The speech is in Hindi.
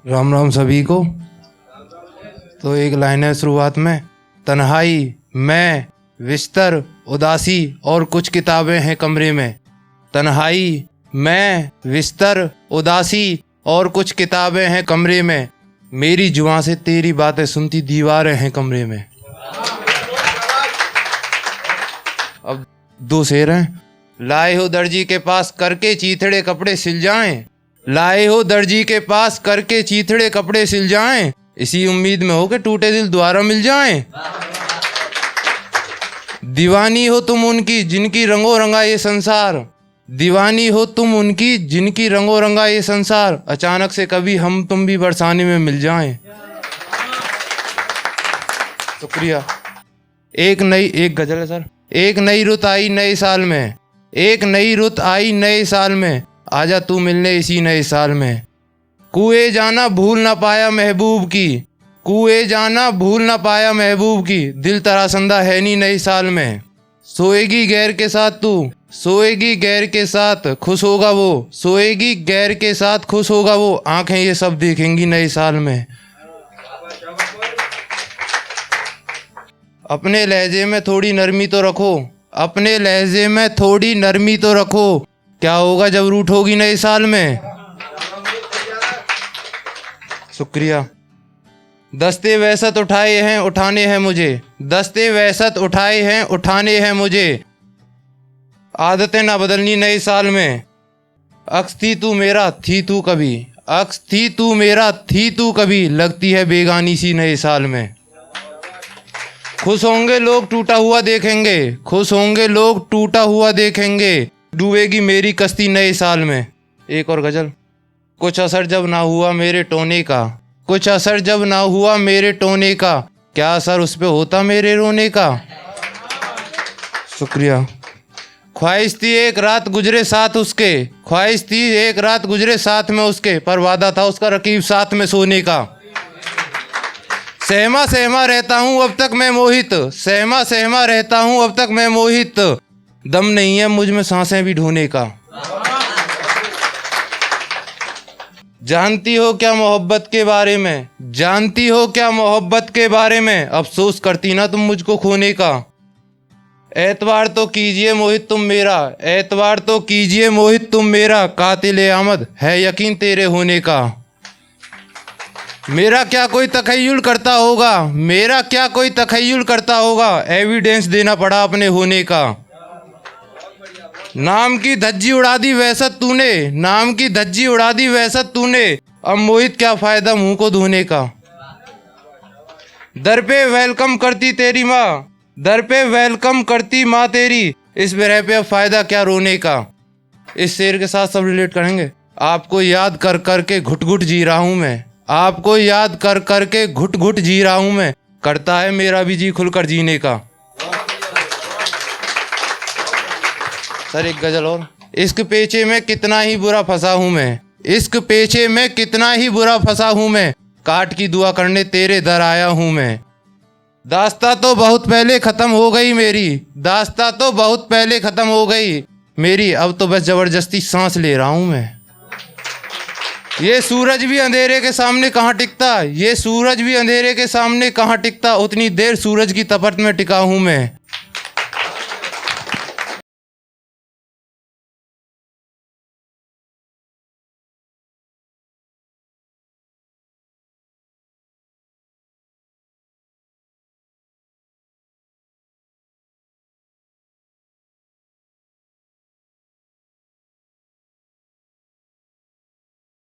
राम राम सभी को। तो एक लाइन है शुरुआत में, तन्हाई मैं बिस्तर उदासी और कुछ किताबें हैं कमरे में। तन्हाई मैं बिस्तर उदासी और कुछ किताबें हैं कमरे में, मेरी जुबां से तेरी बातें सुनती दीवारें हैं कमरे में। अब दो शेर हैं। लाए हो दर्जी के पास करके चीथड़े कपड़े सिल जाएं, लाए हो दर्जी के पास करके चीथड़े कपड़े सिल जाएं, इसी उम्मीद में हो कि टूटे दिल दोबारा मिल जाएं। दीवानी हो तुम उनकी जिनकी रंगों रंगा ये संसार, दीवानी हो तुम उनकी जिनकी रंगों रंगा ये संसार, अचानक से कभी हम तुम भी बरसाने में मिल जाएं। शुक्रिया। एक गजल है सर। एक नई रुत आई नए साल में, एक नई रुत आई नए साल में, आजा तू मिलने इसी नए साल में। कुएं जाना भूल ना पाया महबूब की, कुएं जाना भूल ना पाया महबूब की, दिल तरासंदा है नी नए साल में। सोएगी गैर के साथ तू, सोएगी गैर के साथ खुश होगा वो, सोएगी गैर के साथ खुश होगा वो, आंखें ये सब देखेंगी नए साल में। अपने लहजे में थोड़ी नरमी तो रखो, अपने लहजे में थोड़ी नरमी तो रखो, क्या होगा जब रूठ होगी नए साल में। शुक्रिया। दस्ते वहशत उठाए हैं उठाने हैं मुझे, दस्ते वहशत उठाए हैं उठाने हैं मुझे, आदतें ना बदलनी नए साल में। अक्स थी तू मेरा थी तू कभी, अक्स थी तू मेरा थी तू कभी, लगती है बेगानी सी नए साल में। खुश होंगे लोग टूटा हुआ देखेंगे, खुश होंगे लोग टूटा हुआ देखेंगे, डूबेगी मेरी कश्ती नए साल में। एक और गजल। कुछ असर जब ना हुआ मेरे टोने का, कुछ असर जब ना हुआ मेरे टोने का, क्या असर उस पे होता मेरे रोने का। शुक्रिया। ख्वाहिश थी एक रात गुजरे साथ उसके, ख्वाहिश थी एक रात गुजरे साथ में उसके, पर वादा था उसका रकीब साथ में सोने का। सहमा सहमा रहता हूँ अब तक मैं मोहित, सहमा सहमा रहता हूँ अब तक मैं मोहित, दम नहीं है मुझ में सांसें भी ढोने का। जानती हो क्या मोहब्बत के बारे में, जानती हो क्या मोहब्बत के बारे में, अफसोस करती ना तुम मुझको खोने का। एतवार तो कीजिए मोहित तुम मेरा, एतवार तो कीजिए मोहित तुम मेरा, कातिल आमद है यकीन तेरे होने का। मेरा क्या कोई तखय्युल करता होगा, मेरा क्या कोई तखय्युल करता होगा, एविडेंस देना पड़ा अपने होने का। नाम की धज्जी उड़ा दी वहशत तूने, नाम की धज्जी उड़ा दी वहशत तूने, अब मोहित क्या फायदा मुंह को धोने का। दर पे वेलकम करती तेरी माँ, दर पे वेलकम करती माँ तेरी, इस विरह पे अब फायदा क्या रोने का। इस शेर के साथ सब रिलेट करेंगे। आपको याद कर कर के घुट घुट जी रहा हूँ मैं, आपको याद कर कर के घुट घुट जी रहा हूँ मैं, करता है मेरा भी जी खुलकर जीने का। सर एक गजल और। इश्क पेचे में कितना ही बुरा फंसा हूँ मैं, इश्क पेचे में कितना ही बुरा फंसा हूँ मैं, काट की दुआ करने तेरे दर आया हूँ मैं। दास्ता तो बहुत पहले ख़त्म हो गई मेरी, दास्ता तो बहुत पहले ख़त्म हो गई मेरी, अब तो बस ज़बरदस्ती सांस ले रहा हूँ मैं। ये सूरज भी अंधेरे के सामने कहाँ टिकता, ये सूरज भी अंधेरे के सामने कहाँ टिकता, उतनी देर सूरज की तपत में टिका हूँ मैं।